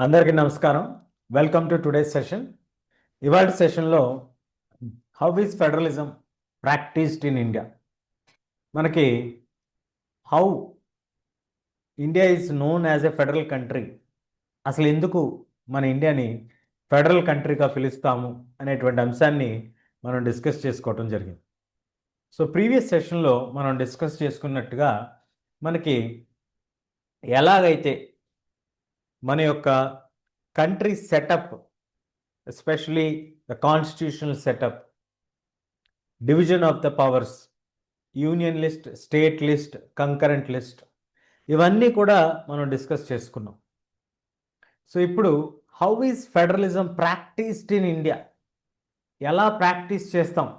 అందరికీ నమస్కారం. Welcome to today's session. ఇవాళ సెషన్లో how is federalism practised in India, మనకి how India is known as a federal country, అసలు ఎందుకు మన ఇండియాని ఫెడరల్ కంట్రీగా పిలుస్తాము అనేటువంటి అంశాన్ని మనం డిస్కస్ చేసుకోవటం జరిగింది. సో ప్రీవియస్ సెషన్లో మనం డిస్కస్ చేసుకున్నట్టుగా మనకి ఎలాగైతే మన యొక్క country setup, especially the constitutional setup, division of the powers, union list, state list, concurrent list, ఇవన్నీ కూడా మనం డిస్కస్ చేసుకున్నాం. సో ఇప్పుడు how is federalism practised in India, ఎలా ప్రాక్టీస్ చేస్తాం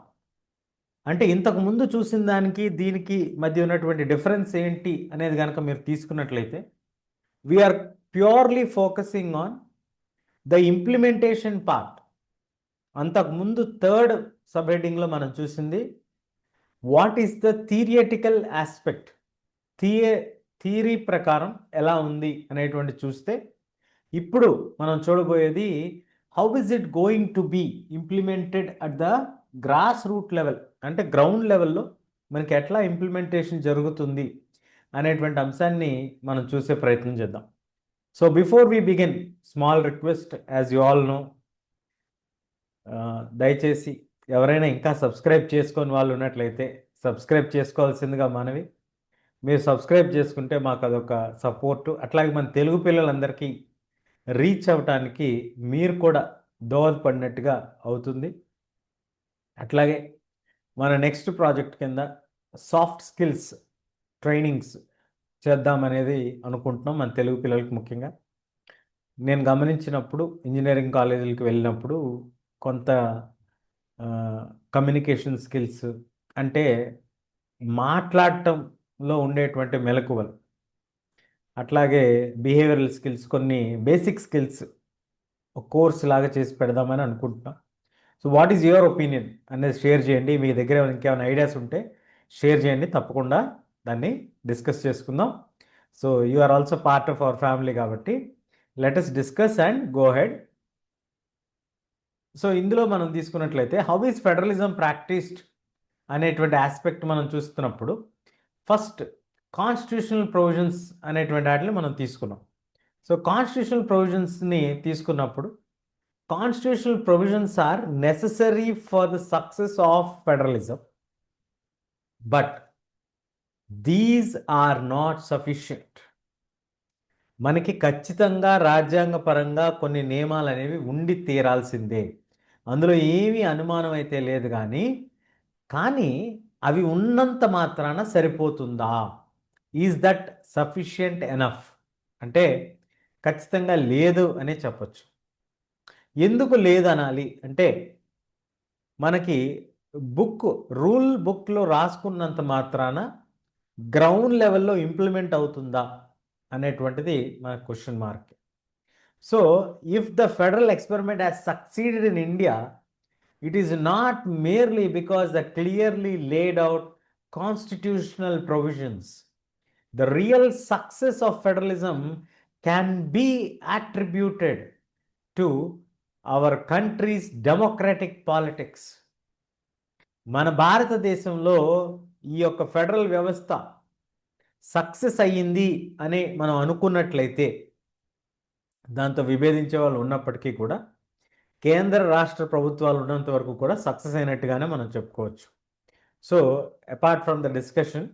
అంటే ఇంతకు ముందు చూసిన దానికి దీనికి మధ్య ఉన్నటువంటి డిఫరెన్స్ ఏంటి అనేది కనుక మీరు తీసుకున్నట్లయితే, we are purely focusing on the implementation part. అంతకుముందు థర్డ్ సబ్ హెడ్డింగ్లో మనం చూసింది what is the theoretical aspect, theory ప్రకారం ఎలా ఉంది అనేటువంటి చూస్తే, ఇప్పుడు మనం చూడబోయేది how is it going to be implemented at the grass root level, అంటే గ్రౌండ్ లెవెల్లో మనకి ఎట్లా ఇంప్లిమెంటేషన్ జరుగుతుంది అనేటువంటి అంశాన్ని మనం చూసే ప్రయత్నం చేద్దాం. So before we begin, small request, as you all know, దయచేసి ఎవరైనా ఇంకా సబ్స్క్రైబ్ చేసుకొని వాళ్ళు ఉన్నట్లయితే సబ్స్క్రైబ్ చేసుకోవాల్సిందిగా మనవి. మీరు సబ్స్క్రైబ్ చేసుకుంటే మాకు అదొక సపోర్టు. అట్లాగే మన తెలుగు పిల్లలందరికీ రీచ్ అవ్వటానికి మీరు కూడా దోహదపడినట్టుగా అవుతుంది. అట్లాగే మన నెక్స్ట్ ప్రాజెక్ట్ కింద సాఫ్ట్ స్కిల్స్ ట్రైనింగ్స్ చేద్దామనేది అనుకుంటున్నాం మన తెలుగు పిల్లలకి. ముఖ్యంగా నేను గమనించినప్పుడు ఇంజనీరింగ్ కాలేజీలకు వెళ్ళినప్పుడు కొంత కమ్యూనికేషన్ స్కిల్స్, అంటే మాట్లాడటంలో ఉండేటువంటి మెలకువలు, అట్లాగే బిహేవియరల్ స్కిల్స్, కొన్ని బేసిక్ స్కిల్స్ ఒక కోర్స్ లాగా చేసి పెడదామని అనుకుంటున్నాం. So what is your opinion అనేది షేర్ చేయండి. మీ దగ్గర ఇంకేమైనా ఐడియాస్ ఉంటే షేర్ చేయండి, తప్పకుండా దాన్ని డిస్కస్ చేసుకుందాం. So you are also part of our family కాబట్టి let us discuss and go head. సో ఇందులో మనం తీసుకున్నట్లయితే హౌ ఈజ్ ఫెడరలిజం ప్రాక్టీస్డ్ అనేటువంటి ఆస్పెక్ట్ మనం చూస్తున్నప్పుడు, ఫస్ట్ కాన్స్టిట్యూషనల్ ప్రొవిజన్స్ అనేటువంటి వాటిని మనం తీసుకున్నాం. సో కాన్స్టిట్యూషనల్ ప్రొవిజన్స్ని తీసుకున్నప్పుడు, constitutional provisions are necessary for the success of federalism, but these are not sufficient. మనకి ఖచ్చితంగా రాజ్యాంగపరంగా కొన్ని నియమాలు అనేవి ఉండి తీరాల్సిందే, అందులో ఏమీ అనుమానం అయితే లేదు. కానీ అవి ఉన్నంత మాత్రాన సరిపోతుందా? ఈజ్ దట్ సఫిషియంట్ ఎనఫ్ అంటే ఖచ్చితంగా లేదు అనే చెప్పచ్చు. ఎందుకు లేదనాలి అంటే, మనకి రూల్ బుక్లో రాసుకున్నంత మాత్రాన గ్రౌండ్ లెవెల్లో ఇంప్లిమెంట్ అవుతుందా అనేటువంటిది మన question mark. So if the federal experiment has succeeded in India, it is not merely because the clearly laid out constitutional provisions. The real success of federalism can be attributed to our country's democratic politics. మన భారతదేశంలో ఈ యొక్క federal వ్యవస్థ success అయ్యింది అని మనం అనుకున్నట్లయితే, దాంతో విభేదించే వాళ్ళు ఉన్నప్పటికీ కూడా కేంద్ర రాష్ట్ర ప్రభుత్వాలు ఉన్నంత వరకు కూడా సక్సెస్ అయినట్టుగానే మనం చెప్పుకోవచ్చు. So apart from the discussion,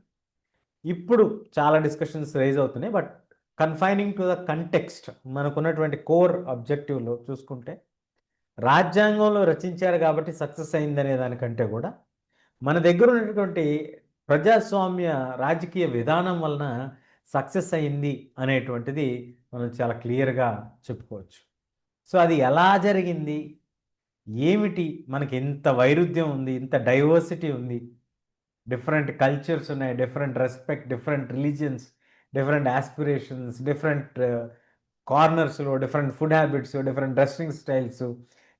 ఇప్పుడు చాలా డిస్కషన్స్ రైజ్ అవుతున్నాయి, but confining to the context, మనకున్నటువంటి కోర్ ఆబ్జెక్టివ్లో చూసుకుంటే, రాజ్యాంగంలో రచించారు కాబట్టి సక్సెస్ అయిందనే దానికంటే కూడా మన దగ్గర ఉన్నటువంటి ప్రజాస్వామ్య రాజకీయ విధానం వలన సక్సెస్ అయింది అనేటువంటిది మనం చాలా క్లియర్గా చెప్పుకోవచ్చు. సో అది ఎలా జరిగింది, ఏమిటి, మనకి ఎంత వైరుధ్యం ఉంది, ఇంత డైవర్సిటీ ఉంది, డిఫరెంట్ కల్చర్స్ ఉన్నాయి, different respect, different religions, different aspirations, different కార్నర్స్లో different food habits, different dressing styles,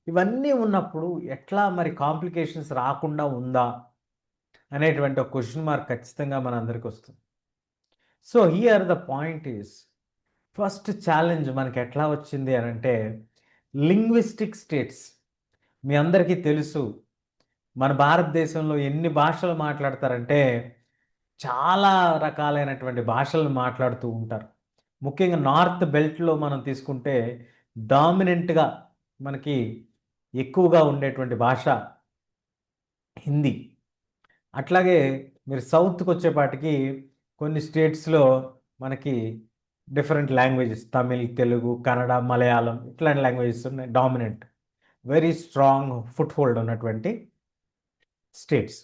ఇవన్నీ ఉన్నప్పుడు ఎట్లా మరి కాంప్లికేషన్స్ రాకుండా ఉందా అనేటువంటి ఒక క్వశ్చన్ మార్క్ ఖచ్చితంగా మన అందరికి వస్తుంది. So here the point is, first challenge మనకి ఎట్లా వచ్చింది అని అంటే లింగ్విస్టిక్ స్టేట్స్. మీ అందరికీ తెలుసు మన భారతదేశంలో ఎన్ని భాషలు మాట్లాడతారంటే చాలా రకాలైనటువంటి భాషలు మాట్లాడుతూ ఉంటారు. ముఖ్యంగా నార్త్ బెల్ట్లో మనం తీసుకుంటే డామినెంట్గా మనకి ఎక్కువగా ఉండేటువంటి భాష హిందీ. అట్లాగే మీరు సౌత్కి వచ్చేపాటికి కొన్ని స్టేట్స్లో మనకి డిఫరెంట్ లాంగ్వేజెస్, తమిళ్, తెలుగు, కన్నడ, మలయాళం ఇట్లాంటి లాంగ్వేజెస్ ఉన్నాయి dominant, very strong foot hold ఉన్నటువంటి స్టేట్స్,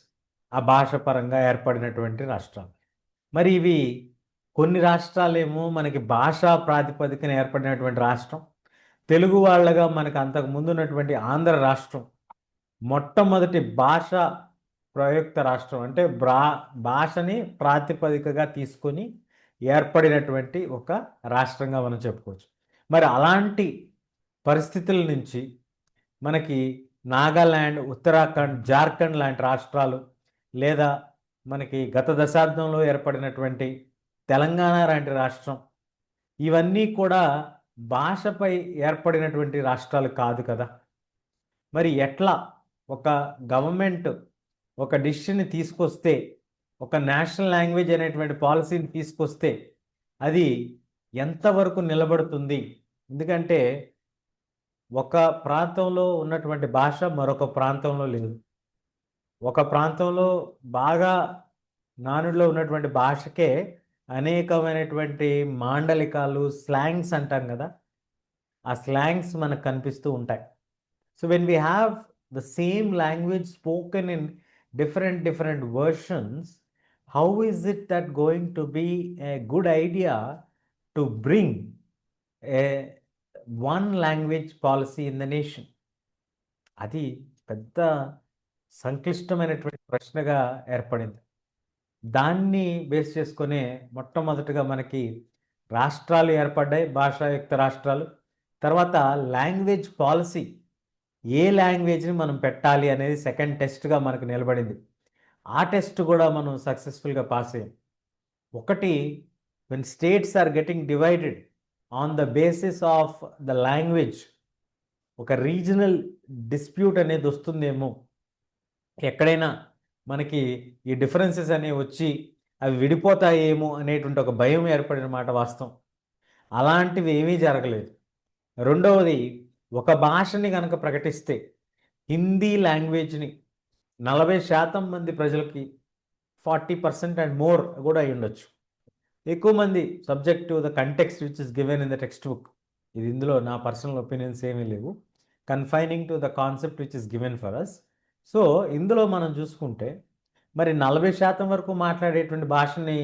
ఆ భాష పరంగా ఏర్పడినటువంటి రాష్ట్రాలు. మరి ఇవి కొన్ని రాష్ట్రాలేమో మనకి భాషా ప్రాతిపదికన ఏర్పడినటువంటి రాష్ట్రం. తెలుగు వాళ్ళగా మనకు అంతకు ముందు ఉన్నటువంటి ఆంధ్ర రాష్ట్రం మొట్టమొదటి భాష ప్రయుక్త రాష్ట్రం, అంటే భాషని ప్రాతిపదికగా తీసుకొని ఏర్పడినటువంటి ఒక రాష్ట్రంగా మనం చెప్పుకోవచ్చు. మరి అలాంటి పరిస్థితుల నుంచి మనకి నాగాల్యాండ్, ఉత్తరాఖండ్, జార్ఖండ్ లాంటి రాష్ట్రాలు, లేదా మనకి గత దశాబ్దంలో ఏర్పడినటువంటి తెలంగాణ లాంటి రాష్ట్రం, ఇవన్నీ కూడా భాషపై ఏర్పడినటువంటి రాష్ట్రాలు కాదు కదా. మరి ఎట్లా ఒక గవర్నమెంట్ ఒక డిసిషన్ని తీసుకొస్తే, ఒక నేషనల్ లాంగ్వేజ్ అనేటువంటి పాలసీని తీసుకొస్తే అది ఎంతవరకు నిలబడుతుంది? ఎందుకంటే ఒక ప్రాంతంలో ఉన్నటువంటి భాష మరొక ప్రాంతంలో లేదు. ఒక ప్రాంతంలో బాగా నానుడిలో ఉన్నటువంటి భాషకే అనేకమైనటువంటి మాండలికాలు, స్లాంగ్స్ అంటాం కదా, ఆ స్లాంగ్స్ మనకు కనిపిస్తూ ఉంటాయి. So when we have the same language spoken in different versions, how is it that going to be a good idea to bring a one language policy in the nation? అది పెద్ద సంక్లిష్టమైనటువంటి ప్రశ్నగా ఏర్పడింది. దాన్ని base చేసుకునే మొట్టమొదటిగా మనకి రాష్ట్రాలు ఏర్పడ్డాయి, భాషాయుక్త రాష్ట్రాలు. తర్వాత లాంగ్వేజ్ పాలసీ, ఏ లాంగ్వేజ్ని మనం పెట్టాలి అనేది సెకండ్ టెస్ట్గా మనకు నిలబడింది. ఆ టెస్ట్ కూడా మనం సక్సెస్ఫుల్గా పాస్ అయ్యాం. ఒకటి, when states are getting divided on the basis of the language, ఒక రీజనల్ డిస్ప్యూట్ అనేది వస్తుందేమో, ఎక్కడైనా మనకి ఈ డిఫరెన్సెస్ అనేవి వచ్చి అవి విడిపోతాయేమో అనేటువంటి ఒక భయం ఏర్పడిన మాట వాస్తవం. అలాంటివి ఏమీ జరగలేదు. రెండవది, ఒక భాషని కనుక ప్రకటిస్తే హిందీ లాంగ్వేజ్ని 40% మంది ప్రజలకి, 40% అండ్ మోర్ కూడా అయి ఉండొచ్చు, ఎక్కువ మంది subject to the context which is given in the textbook. ఇది ఇందులో నా పర్సనల్ ఒపీనియన్స్ ఏమీ లేవు, confining to the concept which is given for us. So ఇందులో మనం చూసుకుంటే మరి 40% వరకు మాట్లాడేటువంటి భాషని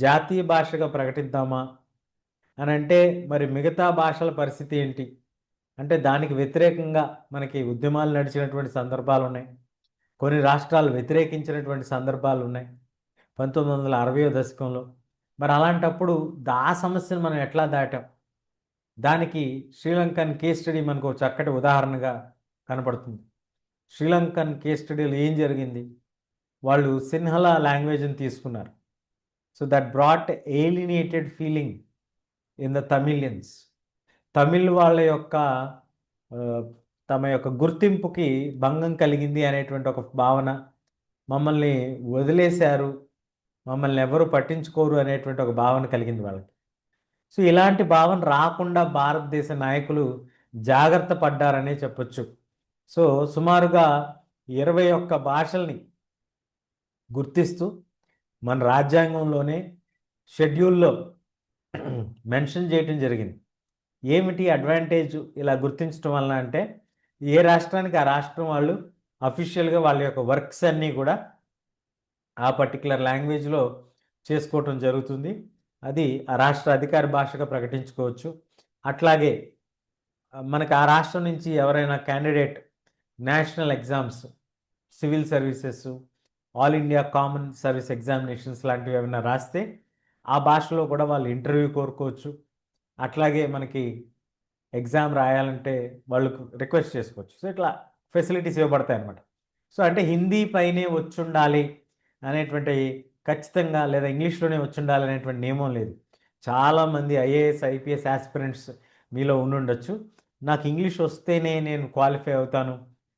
జాతీయ భాషగా ప్రకటిద్దామా అని అంటే మరి మిగతా భాషల పరిస్థితి ఏంటి అంటే దానికి వ్యతిరేకంగా మనకి ఉద్యమాలు నడిచినటువంటి సందర్భాలు ఉన్నాయి, కొన్ని రాష్ట్రాలు వ్యతిరేకించినటువంటి సందర్భాలు ఉన్నాయి 1960వ దశకంలో. మరి అలాంటప్పుడు ఆ సమస్యను మనం ఎట్లా దాటాం? దానికి శ్రీలంకన్ కేస్ స్టడీ మనకు చక్కటి ఉదాహరణగా కనపడుతుంది. శ్రీలంకన్ కేస్ స్టడీలో ఏం జరిగింది? వాళ్ళు సిన్హలా లాంగ్వేజ్ని తీసుకున్నారు. So that brought alienated feeling in the Tamilians. Tamil వాళ్ళ యొక్క తమ యొక్క గుర్తింపుకి భంగం కలిగింది అనేటువంటి ఒక భావన, మమ్మల్ని వదిలేశారు, మమ్మల్ని ఎవరు పట్టించుకోరు అనేటువంటి ఒక భావన కలిగింది వాళ్ళకి. సో ఇలాంటి భావన రాకుండా భారతదేశ నాయకులు జాగ్రత్త పడ్డారనే చెప్పొచ్చు. సో సుమారుగా 21 భాషల్ని గుర్తిస్తూ మన రాజ్యాంగంలోనే షెడ్యూల్లో మెన్షన్ చేయటం జరిగింది. ఏమిటి అడ్వాంటేజ్ ఇలా గుర్తించడం వలన అంటే, ఏ రాష్ట్రానికి ఆ రాష్ట్రం వాళ్ళు అఫీషియల్గా వాళ్ళ యొక్క వర్క్స్ అన్నీ కూడా ఆ పర్టికులర్ లాంగ్వేజ్లో చేసుకోవటం జరుగుతుంది. అది ఆ రాష్ట్ర అధికార భాషగా ప్రకటించుకోవచ్చు. అట్లాగే మనకు ఆ రాష్ట్రం నుంచి ఎవరైనా candidate national exams, civil services, all India common service examinations లాంటివి ఏమైనా రాస్తే ఆ భాషలో కూడా వాళ్ళు ఇంటర్వ్యూ కోరుకోవచ్చు. అట్లాగే మనకి ఎగ్జామ్ రాయాలంటే వాళ్ళకు రిక్వెస్ట్ చేసుకోవచ్చు. సో ఇట్లా ఫెసిలిటీస్ ఇవ్వబడతాయి అన్నమాట. సో అంటే హిందీ పైనే వచ్చి ఉండాలి అనేటువంటి ఖచ్చితంగా, లేదా ఇంగ్లీష్లోనే వచ్చి ఉండాలి అనేటువంటి నియమం లేదు. చాలామంది ఐఏఎస్ ఐపీఎస్ ఆస్పిరెంట్స్ మీలో ఉండుండొచ్చు. నాకు ఇంగ్లీష్ వస్తేనే నేను క్వాలిఫై అవుతాను,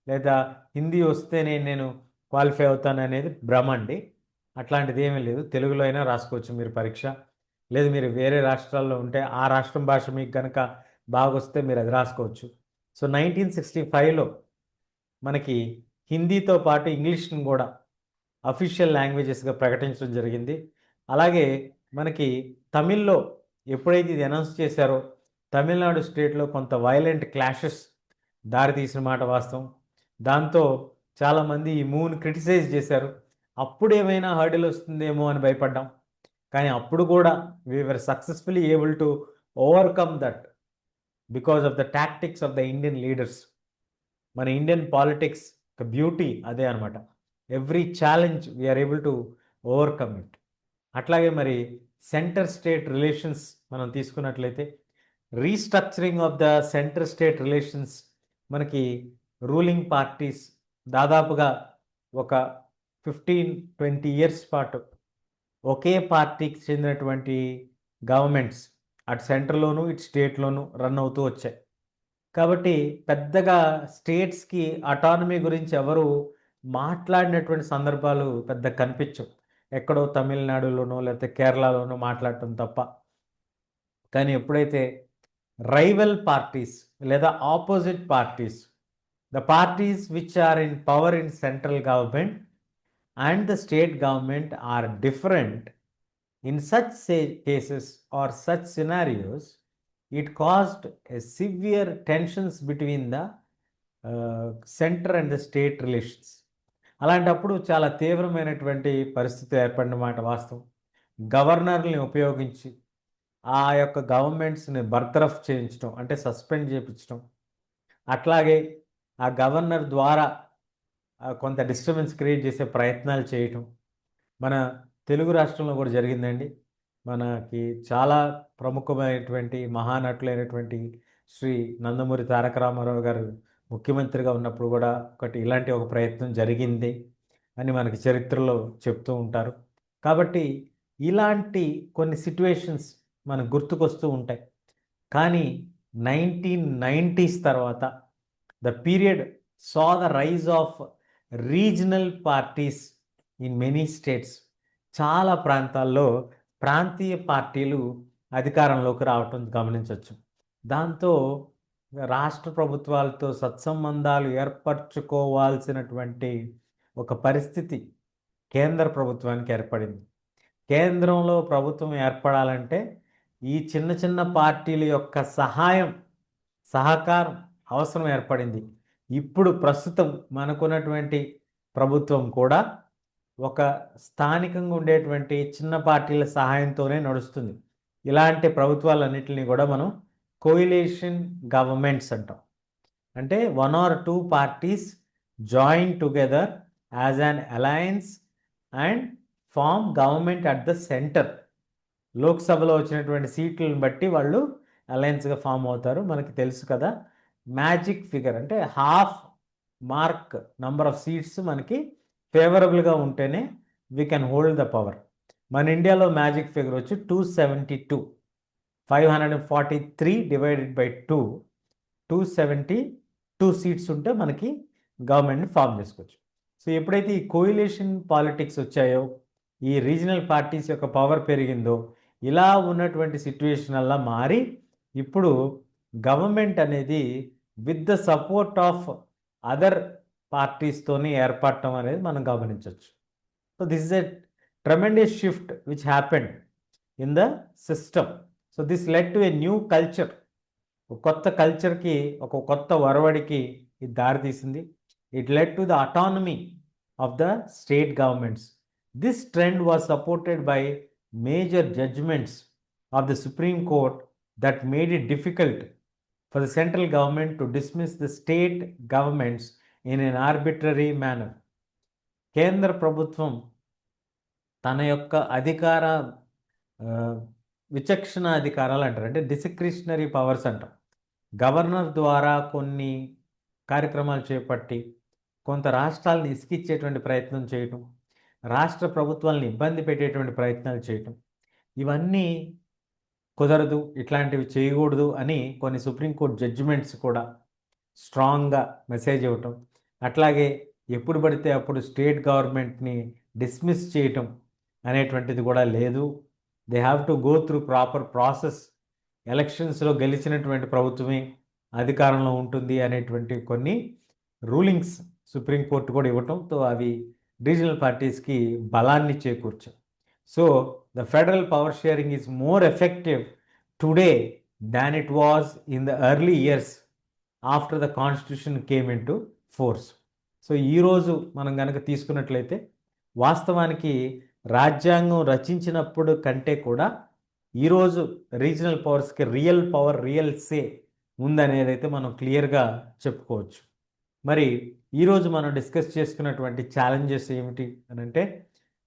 లేదా హిందీ వస్తేనే నేను క్వాలిఫై అవుతాను అనేది భ్రమ అండి. అట్లాంటిది ఏమీ లేదు. తెలుగులో అయినా రాసుకోవచ్చు మీరు పరీక్ష. లేదు మీరు వేరే రాష్ట్రాల్లో ఉంటే ఆ రాష్ట్రం భాష మీకు కనుక బాగొస్తే మీరు అది రాసుకోవచ్చు. సో 1965లో మనకి హిందీతో పాటు ఇంగ్లీష్ని కూడా అఫీషియల్ లాంగ్వేజెస్గా ప్రకటించడం జరిగింది. అలాగే మనకి తమిళ్లో ఎప్పుడైతే ఇది అనౌన్స్ చేశారో తమిళనాడు స్టేట్లో కొంత వైలెంట్ క్లాషెస్ దారితీసిన మాట వాస్తవం. దాంతో చాలామంది ఈ మూవ్ని క్రిటిసైజ్ చేశారు. అప్పుడు ఏమైనా హర్డిల్ వస్తుందేమో అని భయపడ్డాం. కానీ అప్పుడు కూడా we are successfully able to overcome that because of the tactics of the Indian leaders. మన ఇండియన్ పాలిటిక్స్ బ్యూటీ అదే అనమాట. Every challenge we are able to overcome it. అట్లాగే మరి సెంటర్ స్టేట్ రిలేషన్స్ మనం తీసుకున్నట్లయితే restructuring of the centre state relations మనకి ruling parties దాదాపుగా ఒక 15-20 ఇయర్స్ పాటు ఒకే పార్టీకి చెందినటువంటి గవర్నమెంట్స్ అటు సెంట్రల్లోనూ ఇటు స్టేట్లోనూ రన్ అవుతూ వచ్చాయి. కాబట్టి పెద్దగా స్టేట్స్కి అటానమీ గురించి ఎవరు మాట్లాడినటువంటి సందర్భాలు పెద్ద కనిపించవు. ఎక్కడో తమిళనాడులోనో లేకపోతే కేరళలోనో మాట్లాడటం తప్ప. కానీ ఎప్పుడైతే రైవల్ పార్టీస్ లేదా opposite parties, the parties which are in power in central government and the state government are different, in such cases or such scenarios, it caused a severe tensions between the center and the state relations. అలాంటప్పుడు చాలా తీవ్రమైనటువంటి పరిస్థితి ఏర్పడిన మాట వాస్తవం. గవర్నర్ని ఉపయోగించి ఆ యొక్క గవర్నమెంట్స్ని బర్తరఫ్ చేయించడం అంటే సస్పెండ్ చేయించడం, అట్లాగే ఆ గవర్నర్ ద్వారా కొంత డిస్టర్బెన్స్ క్రియేట్ చేసే ప్రయత్నాలు చేయటం మన తెలుగు రాష్ట్రంలో కూడా జరిగిందండి. మనకి చాలా ప్రముఖమైనటువంటి మహానటులైనటువంటి శ్రీ నందమూరి తారక రామారావు గారు ముఖ్యమంత్రిగా ఉన్నప్పుడు కూడా ఇలాంటి ఒక ప్రయత్నం జరిగింది అని మనకి చరిత్రలో చెప్తూ ఉంటారు. కాబట్టి ఇలాంటి కొన్ని సిట్యువేషన్స్ మనకు గుర్తుకొస్తూ ఉంటాయి. కానీ 1990s తర్వాత the period saw the rise of regional parties in many states. చాలా ప్రాంతాల్లో ప్రాంతీయ పార్టీలు అధికారంలోకి రావటం గమనించవచ్చు. దాంతో రాష్ట్ర ప్రభుత్వాలతో సత్సంబంధాలు ఏర్పరచుకోవాల్సినటువంటి ఒక పరిస్థితి కేంద్ర ప్రభుత్వానికి ఏర్పడింది. కేంద్రంలో ప్రభుత్వం ఏర్పడాలంటే ఈ చిన్న చిన్న పార్టీల యొక్క సహకారం అవసరం ఏర్పడింది. ఇప్పుడు ప్రస్తుతం మనకున్నటువంటి ప్రభుత్వం కూడా ఒక స్థానికంగా ఉండేటువంటి చిన్న పార్టీల సహాయంతోనే నడుస్తుంది. ఇలాంటి ప్రభుత్వాలన్నింటినీ కూడా మనం కోయిలేషన్ గవర్నమెంట్స్ అంటాం. అంటే 1 or 2 parties join together as an alliance and form government at the centre. లోక్సభలో వచ్చినటువంటి సీట్లను బట్టి వాళ్ళు అలయన్స్గా ఫామ్ అవుతారు. మనకి తెలుసు కదా, మ్యాజిక్ ఫిగర్ అంటే half mark number of seats మనకి ఫేవరబుల్గా ఉంటేనే we can hold the power. మన ఇండియాలో మ్యాజిక్ ఫిగర్ వచ్చి 272, 543 డివైడెడ్ బై 2, 272 సీట్స్ ఉంటే మనకి గవర్నమెంట్ని ఫామ్ చేసుకోవచ్చు. సో ఎప్పుడైతే ఈ కోయిలేషన్ పాలిటిక్స్ వచ్చాయో, ఈ రీజనల్ పార్టీస్ యొక్క పవర్ పెరిగిందో, ఇలా ఉన్నటువంటి సిట్యుయేషన్ అలా మారి ఇప్పుడు గవర్నమెంట్ అనేది with the support of other పార్టీస్తోని ఏర్పడటం అనేది మనం గమనించవచ్చు. So this is a tremendous shift which happened in the system. So this led to a new culture. ఒక కొత్త కల్చర్కి, ఒక కొత్త ఒరవడికి ఇది దారితీసింది. It led to the autonomy of the state governments. This trend was supported by major judgments of the supreme court that made it difficult for the central government to dismiss the state governments in an arbitrary manner. కేంద్ర ప్రభుత్వం తన యొక్క అధికార విచక్షణ అధికారాలు అంటారు, అంటే discretionary powers అంటాం. గవర్నర్ ద్వారా కొన్ని కార్యక్రమాలు చేపట్టి కొంత రాష్ట్రాలను ఇసుకిచ్చేటువంటి ప్రయత్నం చేయటం, రాష్ట్ర ప్రభుత్వాలను ఇబ్బంది పెట్టేటువంటి ప్రయత్నాలు చేయటం, ఇవన్నీ కుదరదు, ఇట్లాంటివి చేయకూడదు అని కొన్ని సుప్రీంకోర్టు జడ్జిమెంట్స్ కూడా స్ట్రాంగ్గా మెసేజ్ ఇవ్వటం, అట్లాగే ఎప్పుడు పడితే అప్పుడు స్టేట్ గవర్నమెంట్ని డిస్మిస్ చేయటం అనేటువంటిది కూడా లేదు. They have to go through proper process. ఎలక్షన్స్లో గెలిచినటువంటి ప్రభుత్వమే అధికారంలో ఉంటుంది అనేటువంటి కొన్ని రూలింగ్స్ సుప్రీంకోర్టు కూడా ఇవ్వటంతో అవి రీజనల్ పార్టీస్కి బలాన్ని చేకూర్చాయి. So the federal power sharing is more effective today than it was in the early years after the constitution came into force. సో ఈరోజు మనం కనుక తీసుకున్నట్లయితే వాస్తవానికి రాజ్యాంగం రచించినప్పుడు కంటే కూడా ఈరోజు రీజనల్ పవర్స్కి రియల్ పవర్, రియల్ సే ఉందనేది అయితే మనం క్లియర్గా చెప్పుకోవచ్చు. మరి ఈరోజు మనం డిస్కస్ చేసుకున్నటువంటి ఛాలెంజెస్ ఏమిటి అని అంటే,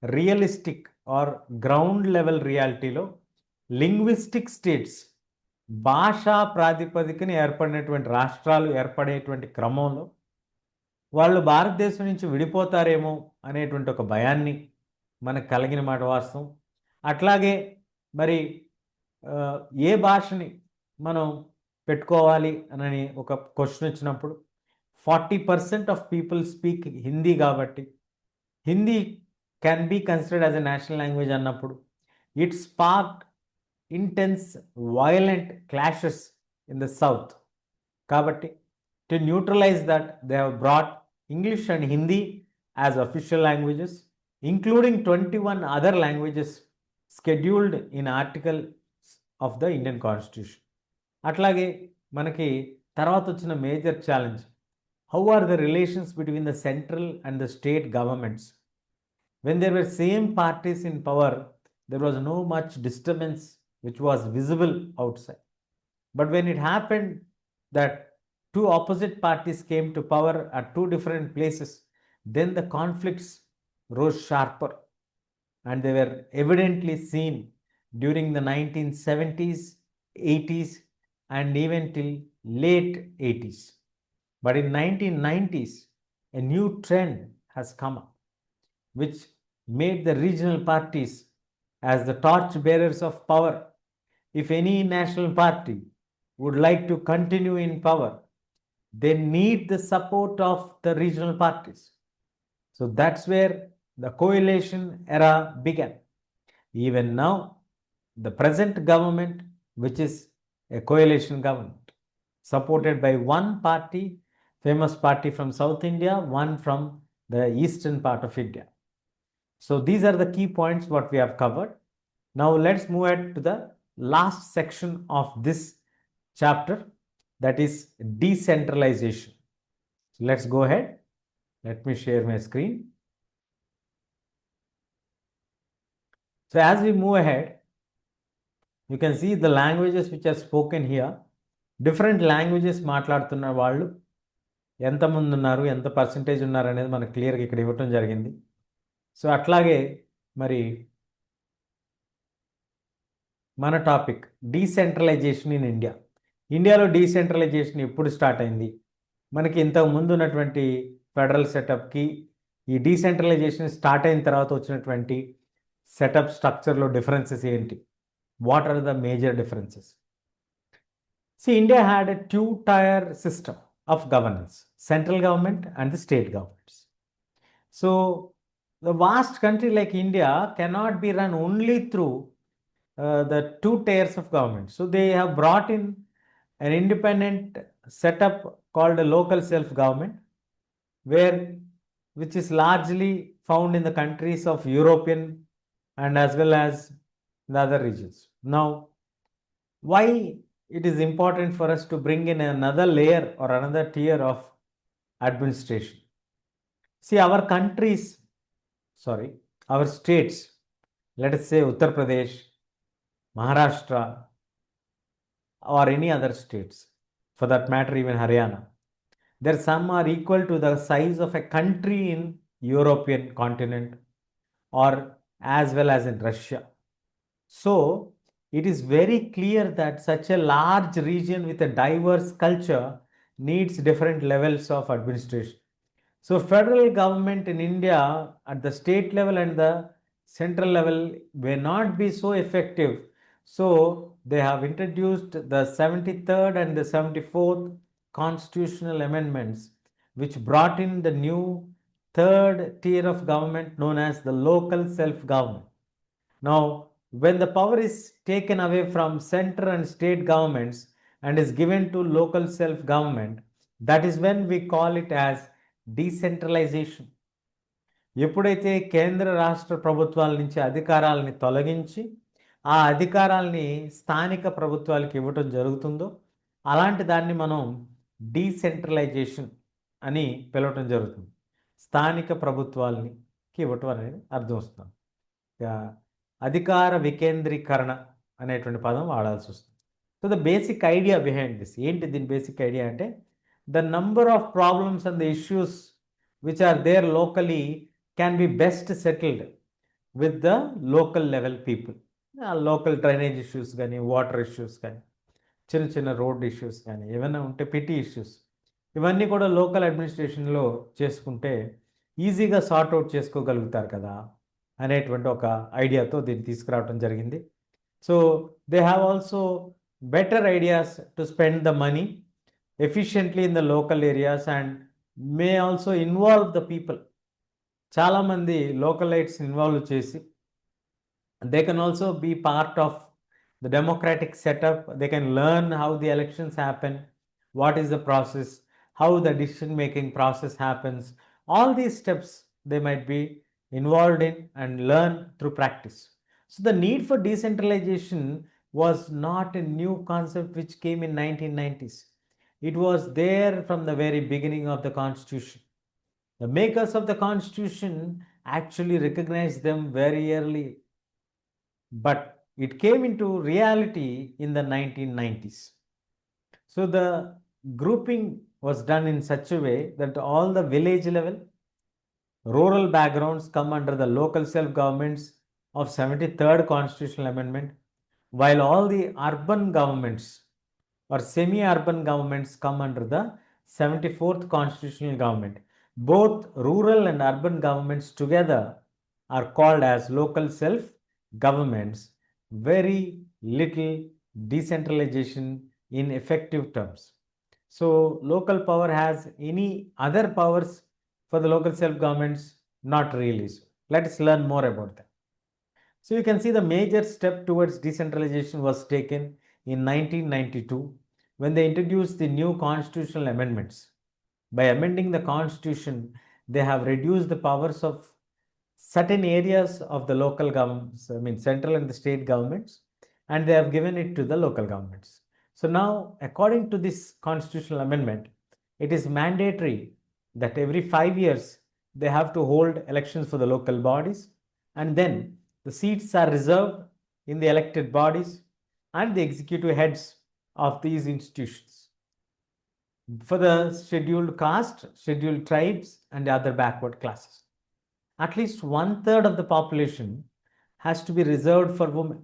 రియలిస్టిక్ ఆర్ గ్రౌండ్ లెవెల్ రియాలిటీలో లింగ్విస్టిక్ స్టేట్స్, భాషా ప్రాతిపదికన ఏర్పడినటువంటి రాష్ట్రాలు ఏర్పడేటువంటి క్రమంలో వాళ్ళు భారతదేశం నుంచి విడిపోతారేమో అనేటువంటి ఒక భయాన్ని మనకు కలిగిన మాట వాస్తవం. అట్లాగే మరి ఏ భాషని మనం పెట్టుకోవాలి అని ఒక క్వశ్చన్ వచ్చినప్పుడు 40% ఆఫ్ పీపుల్ స్పీక్ హిందీ కాబట్టి Hindi can be considered as a national language అన్నప్పుడు it spark intense violent clashes in the south. కాబట్టి to neutralise that they have brought English and Hindi as official languages, including 21 other languages scheduled in article of the Indian constitution. అట్లాగే మనకి తర్వాత వచ్చిన major challenge, how are the relations between the central and the state governments? When there were same parties in power, there was no much disturbance which was visible outside. But when it happened that two opposite parties came to power at two different places, then the conflicts rose sharper, and they were evidently seen during the 1970s, 80s, and even till late 80s. But in 1990s, a new trend has come up, which made the regional parties as the torch bearers of power. If any national party would like to continue in power, they need the support of the regional parties. So that's where the coalition era began. Even now, the present government, which is a coalition government, supported by one party, famous party from South India, one from the eastern part of India. So these are the key points what we have covered. Now let's move ahead to the last section of this chapter, that is decentralization. So let's go ahead. Let me share my screen. So as we move ahead, you can see the languages which are spoken here. Different languages మాట్లాడుతున్న వాళ్ళు ఎంతమంది ఉన్నారు, ఎంత percentage ఉన్నారు అనేది మనకు క్లియర్గా ఇక్కడ ఇవ్వటం జరిగింది. సో అట్లాగే మరి మన టాపిక్ డీసెంట్రలైజేషన్ ఇన్ ఇండియా. ఇండియాలో డీసెంట్రలైజేషన్ ఎప్పుడు స్టార్ట్ అయింది, మనకి ఇంతకు ముందు ఉన్నటువంటి ఫెడరల్ సెటప్కి ఈ డీసెంట్రలైజేషన్ స్టార్ట్ అయిన తర్వాత వచ్చినటువంటి సెటప్ స్ట్రక్చర్లో డిఫరెన్సెస్ ఏంటి, what are the major differences? See, India had a two-tier system of governance, central government and the state governments. So the vast country like India cannot be run only through the two tiers of government. So they have brought in an independent setup called a local self-government, which is largely found in the countries of European and as well as the other regions. Now, why it is important for us to bring in another layer or another tier of administration? See, our states, let us say Uttar Pradesh, Maharashtra, or any other states, for that matter even Haryana, there some are equal to the size of a country in European continent or as well as in Russia. So it is very clear that such a large region with a diverse culture needs different levels of administration. So federal government in India at the state level and the central level may not be so effective. So they have introduced the 73rd and the 74th constitutional amendments, which brought in the new third tier of government known as the local self-government. Now, when the power is taken away from center and state governments and is given to local self-government, that is when we call it as decentralization. ఎప్పుడైతే కేంద్ర రాష్ట్ర ప్రభుత్వాల నుంచి అధికారాలని తొలగించి ఆ అధికారాలని స్థానిక ప్రభుత్వాలకు ఇవ్వటం జరుగుతుందో అలాంటి దాన్ని మనం డీసెంట్రలైజేషన్ అని పిలవటం జరుగుతుంది. స్థానిక ప్రభుత్వాలని ఇవ్వటం అనేది అర్థం వస్తుంది. అధికార వికేంద్రీకరణ అనేటువంటి పదం వాడాల్సి వస్తుంది. So the basic idea behind this ఏంటి? దీని బేసిక్ ఐడియా అంటే the number of problems and the issues which are there locally can be best settled with the local level people. Local drainage issues కానీ, water issues కానీ, చిన్న చిన్న road issues కానీ, ఏమైనా ఉంటే పిటి ఇష్యూస్, ఇవన్నీ కూడా లోకల్ అడ్మినిస్ట్రేషన్లో చేసుకుంటే ఈజీగా సార్ట్ అవుట్ చేసుకోగలుగుతారు కదా అనేటువంటి ఒక ఐడియాతో దీన్ని తీసుకురావడం జరిగింది. So they have also better ideas to spend the money efficiently in the local areas and may also involve the people. చాలామంది లోకలైట్స్ ఇన్వాల్వ్ చేసి they can also be part of the democratic setup. They can learn how the elections happen, what is the process, how the decision making process happens. All these steps they might be involved in and learn through practice. So the need for decentralization was not a new concept which came in 1990s. It was there from the very beginning of the constitution. The makers of the constitution actually recognized them very early, but it came into reality in the 1990s. So the grouping was done in such a way that all the village level, rural backgrounds come under the local self-governments of 73rd constitutional amendment, while all the urban governments or semi-urban governments come under the 74th constitutional government. Both rural and urban governments together are called as local self-governments. Very little decentralization in effective terms. So local power has any other powers for the local self-governments? Not really. So let us learn more about that. So you can see the major step towards decentralization was taken in 1992 when they introduced the new constitutional amendments. By amending the constitution, they have reduced the powers of certain areas of the local governments, central and the state governments, and they have given it to the local governments. So now, according to this constitutional amendment, it is mandatory that every 5 years they have to hold elections for the local bodies, and then the seats are reserved in the elected bodies and the executive heads of these institutions for the scheduled caste, scheduled tribes, and other backward classes. At least 1/3 of the population has to be reserved for women.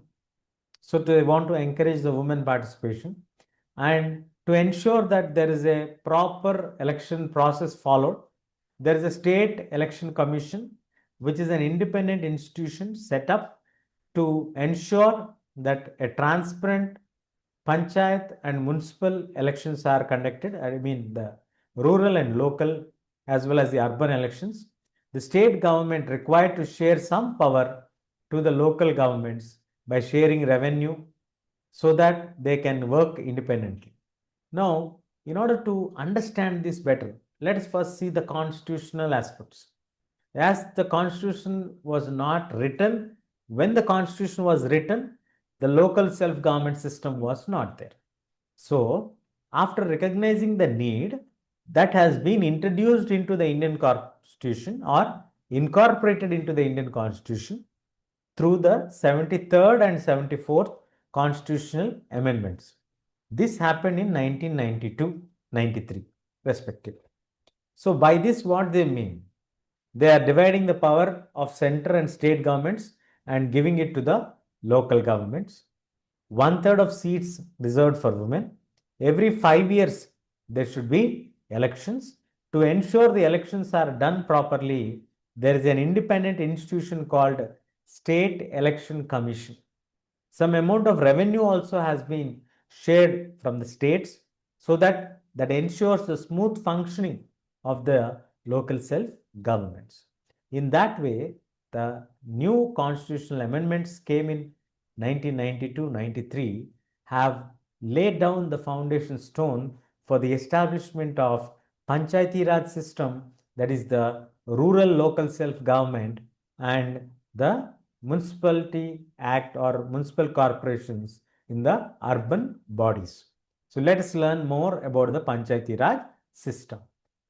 So they want to encourage the women participation and to ensure that there is a proper election process followed. There is a state election commission, which is an independent institution set up to ensure that a transparent panchayat and municipal elections are conducted. The rural and local as well as the urban elections. The state government required to share some power to the local governments by sharing revenue so that they can work independently. Now, in order to understand this better, let us first see the constitutional aspects. As the constitution was not written, when the constitution was written, the local self-government system was not there. So, after recognizing the need, that has been introduced into the Indian Constitution or incorporated into the Indian Constitution through the 73rd and 74th constitutional amendments. This happened in 1992-93 respectively. So by this, what they mean? They are dividing the power of center and state governments and giving it to the local governments. 1/3 of seats reserved for women. Every 5 years, there should be elections. To ensure the elections are done properly, there is an independent institution called State Election Commission. Some amount of revenue also has been shared from the states, so that ensures the smooth functioning of the local self-governments. In that way, the new constitutional amendments came in 1992-93 have laid down the foundation stone for the establishment of Panchayati Raj system, that is the rural local self-government, and the Municipality Act or municipal corporations in the urban bodies. So let us learn more about the Panchayati Raj system.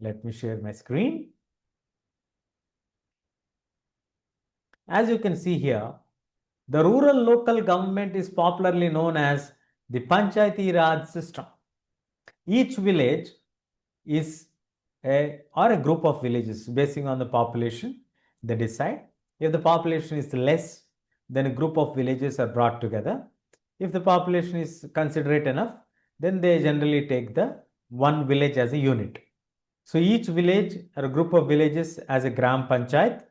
Let me share my screen. As you can see here, the rural local government is popularly known as the Panchayati Raj system. Each village is a group of villages basing on the population. They decide. If the population is less, then a group of villages are brought together. If the population is considerate enough, then they generally take the one village as a unit. So each village or a group of villages as a Gram Panchayat,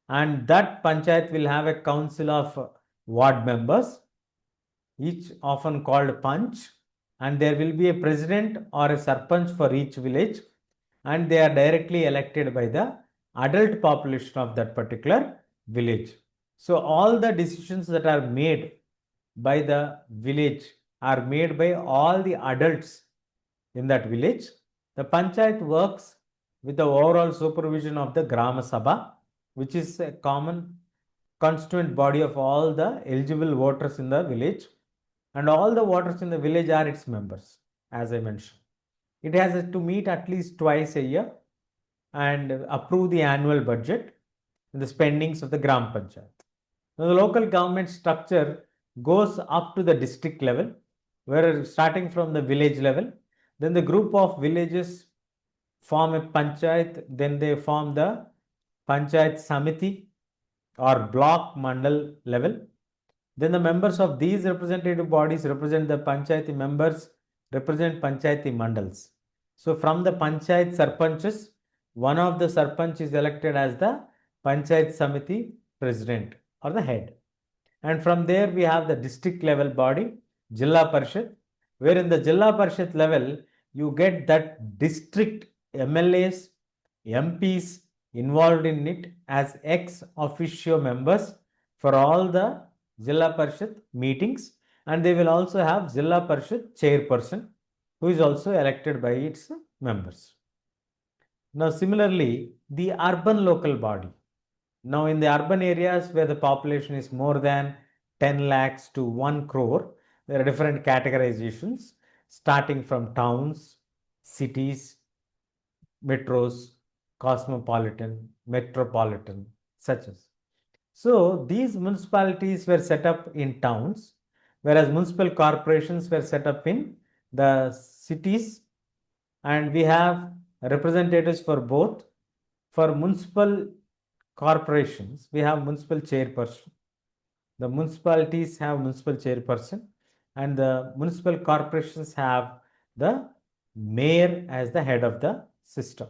and that Panchayat will have a council of ward members, each often called Panch, and there will be a president or a Sarpanch for each village, and they are directly elected by the adult population of that particular village. So all the decisions that are made by the village are made by all the adults in that village. The Panchayat works with the overall supervision of the Grama Sabha, which is a common constituent body of all the eligible voters in the village, and all the voters in the village are its members, as I mentioned. It has to meet at least twice a year and approve the annual budget and the spendings of the Gram Panchayat. Now, the local government structure goes up to the district level, where starting from the village level, then the group of villages form a Panchayat, then they form the Panchayat Samiti or block mandal level. Then the members of these representative bodies represent the Panchayati members, represent Panchayati mandals. So from the Panchayat Sarpanches, one of the Sarpanch is elected as the Panchayat Samiti president or the head. And from there we have the district level body, Jilla Parishad, where in the Jilla Parishad level, you get that district MLAs, MPs involved in it as ex officio members for all the Jilla Parishad meetings, and they will also have Jilla Parishad chairperson, who is also elected by its members. Now similarly, the urban local body. Now in the urban areas where the population is more than 10 lakhs to 1 crore, there are different categorizations starting from towns, cities, metros, cosmopolitan, metropolitan, such as. So these municipalities were set up in towns, whereas municipal corporations were set up in the cities, and we have representatives for both. For municipal corporations, we have municipal chairperson. The municipalities have municipal chairperson, and the municipal corporations have the mayor as the head of the system.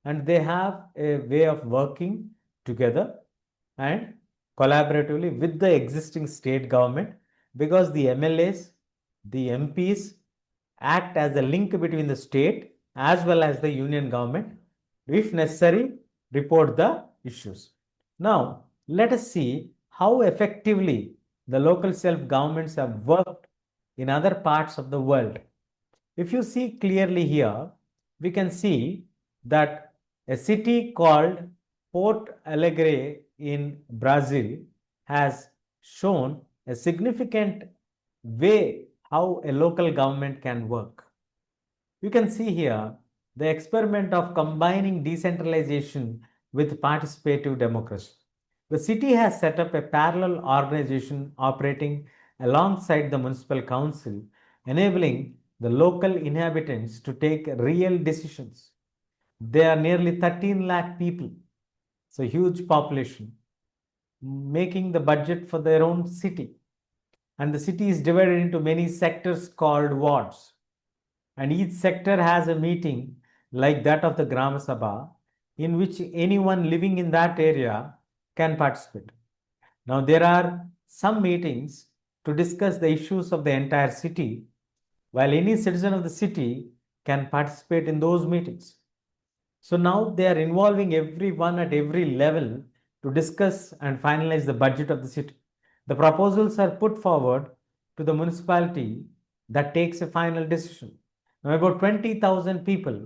And they have a way of working together and collaboratively with the existing state government, because the MLAs, the MPs act as a link between the state as well as the union government. If necessary, report the issues. Now, let us see how effectively the local self-governments have worked in other parts of the world. If you see clearly here, we can see that a city called Porto Alegre in Brazil has shown a significant way how a local government can work. You can see here the experiment of combining decentralization with participative democracy. The city has set up a parallel organization operating alongside the municipal council, enabling the local inhabitants to take real decisions. There are nearly 13 lakh people, so huge population, making the budget for their own city. And the city is divided into many sectors called wards. And each sector has a meeting like that of the Grama Sabha, in which anyone living in that area can participate. Now, there are some meetings to discuss the issues of the entire city, while any citizen of the city can participate in those meetings. So now they are involving everyone at every level to discuss and finalize the budget of the city. The proposals are put forward to the municipality that takes a final decision. Now, about 20,000 people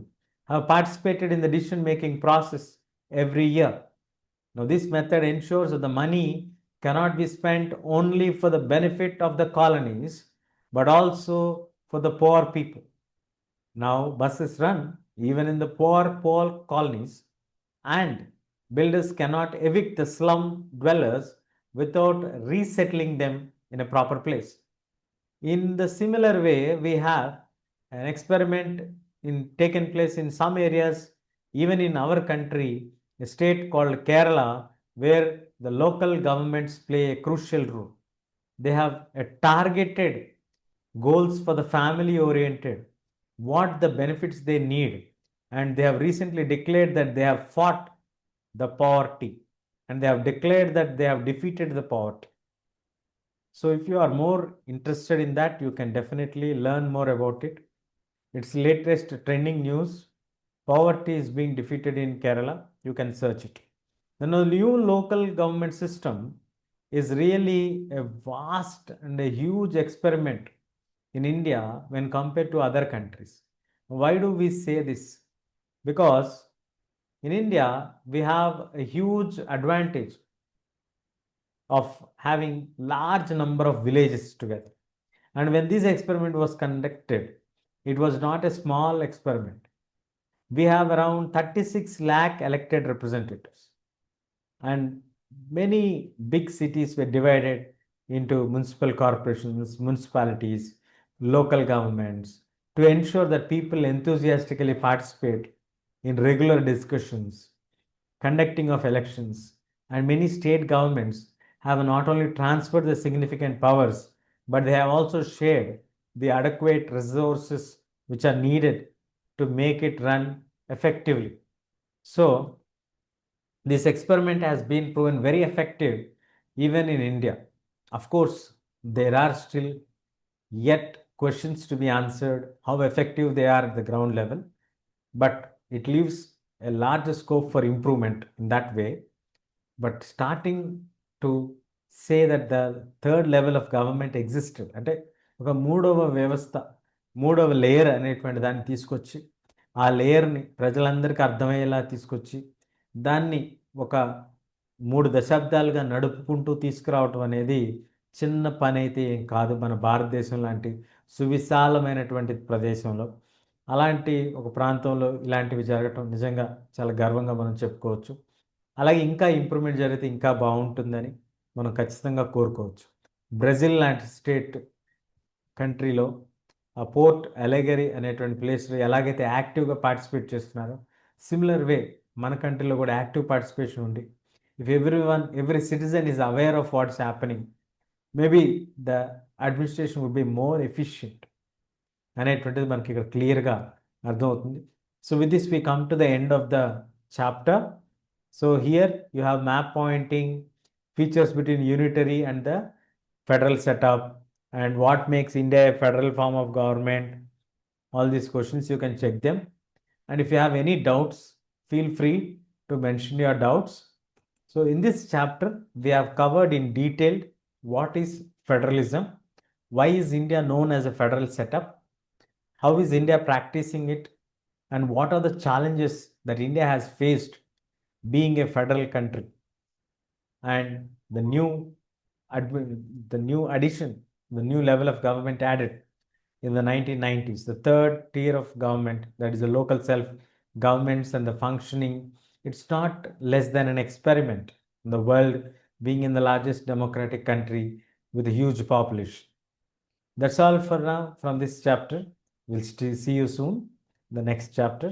have participated in the decision making process every year. Now, this method ensures that the money cannot be spent only for the benefit of the colonies, but also for the poor people. Now, buses run even in the poor colonies, and builders cannot evict the slum dwellers without resettling them in a proper place. In the similar way, we have an experiment taken place in some areas, even in our country, a state called Kerala, where the local governments play a crucial role. They have a targeted goals for the family oriented, what the benefits they need, and they have recently declared that they have fought the poverty, and they have declared that they have defeated the poverty. So if you are more interested in that, you can definitely learn more about it. It's latest trending news. Poverty is being defeated in Kerala. You can search it. The new local government system is really a vast and a huge experiment in India when compared to other countries. Why do we say this? Because in India, we have a huge advantage of having large number of villages together. And when this experiment was conducted, it was not a small experiment. We have around 36 lakh elected representatives, and many big cities were divided into municipal corporations, municipalities, local governments, to ensure that people enthusiastically participate in regular discussions, conducting of elections. And many state governments have not only transferred the significant powers, but they have also shared the adequate resources which are needed to make it run effectively. So, this experiment has been proven very effective even in India. Of course, there are still yet questions to be answered how effective they are at the ground level, but it leaves a larger scope for improvement in that way. But starting to say that the third level of government existed, అంటే ఒక మూడవ వ్యవస్థ, మూడవ layer అనేటువంటి దాన్ని తీసుకొచ్చి ఆ లేయర్ని ప్రజలందరికీ అర్థమయ్యేలా తీసుకొచ్చి దాన్ని ఒక 3 దశాబ్దాలుగా నడుపుకుంటూ తీసుకురావటం అనేది చిన్న పని అయితే ఏం కాదు మన భారతదేశం లాంటి సువిశాలమైనటువంటి ప్రదేశంలో. అలాంటి ఒక ప్రాంతంలో ఇలాంటివి జరగటం నిజంగా చాలా గర్వంగా మనం చెప్పుకోవచ్చు. అలాగే ఇంకా ఇంప్రూవ్మెంట్ జరిగితే ఇంకా బాగుంటుందని మనం ఖచ్చితంగా కోరుకోవచ్చు. బ్రెజిల్ లాంటి కంట్రీలో ఆ పోర్ట్ అలెగరీ అనేటువంటి ప్లేస్లో ఎలాగైతే యాక్టివ్గా పార్టిసిపేట్ చేస్తున్నారో, సిమిలర్ వే మన కంట్రీలో కూడా యాక్టివ్ పార్టిసిపేషన్ ఉంది. If every citizen is aware of what's happening, maybe the administration would be more efficient అనేటువంటిది మనకి ఇక్కడ క్లియర్గా అర్థమవుతుంది. So with this we come to the end of the chapter. So here you have map pointing, features between unitary and the federal setup, and what makes India a federal form of government. All these questions you can check them. And if you have any doubts, feel free to mention your doubts. So in this chapter, we have covered in detail what is federalism, why is India known as a federal setup, how is India practicing it, and what are the challenges that India has faced being a federal country, and the new addition, the new level of government added in the 1990s, the third tier of government, that is the local self governments and the functioning. It's not less than an experiment in the world, being in the largest democratic country with a huge population. That's all for now from this chapter. We'll see you soon in the next chapter.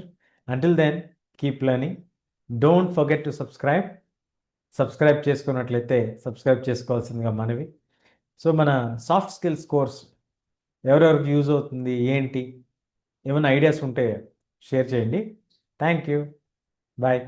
Until then, keep learning. Don't forget to subscribe చేసుకున్నట్లయితే subscribe చేసుకోవాల్సిందిగా మనవి. So మన soft skills course ఎవరెవరికి use అవుతుంది ఏంటి, ఏమైనా ideas ఉంటే share చేయండి. Thank you. బాయ్.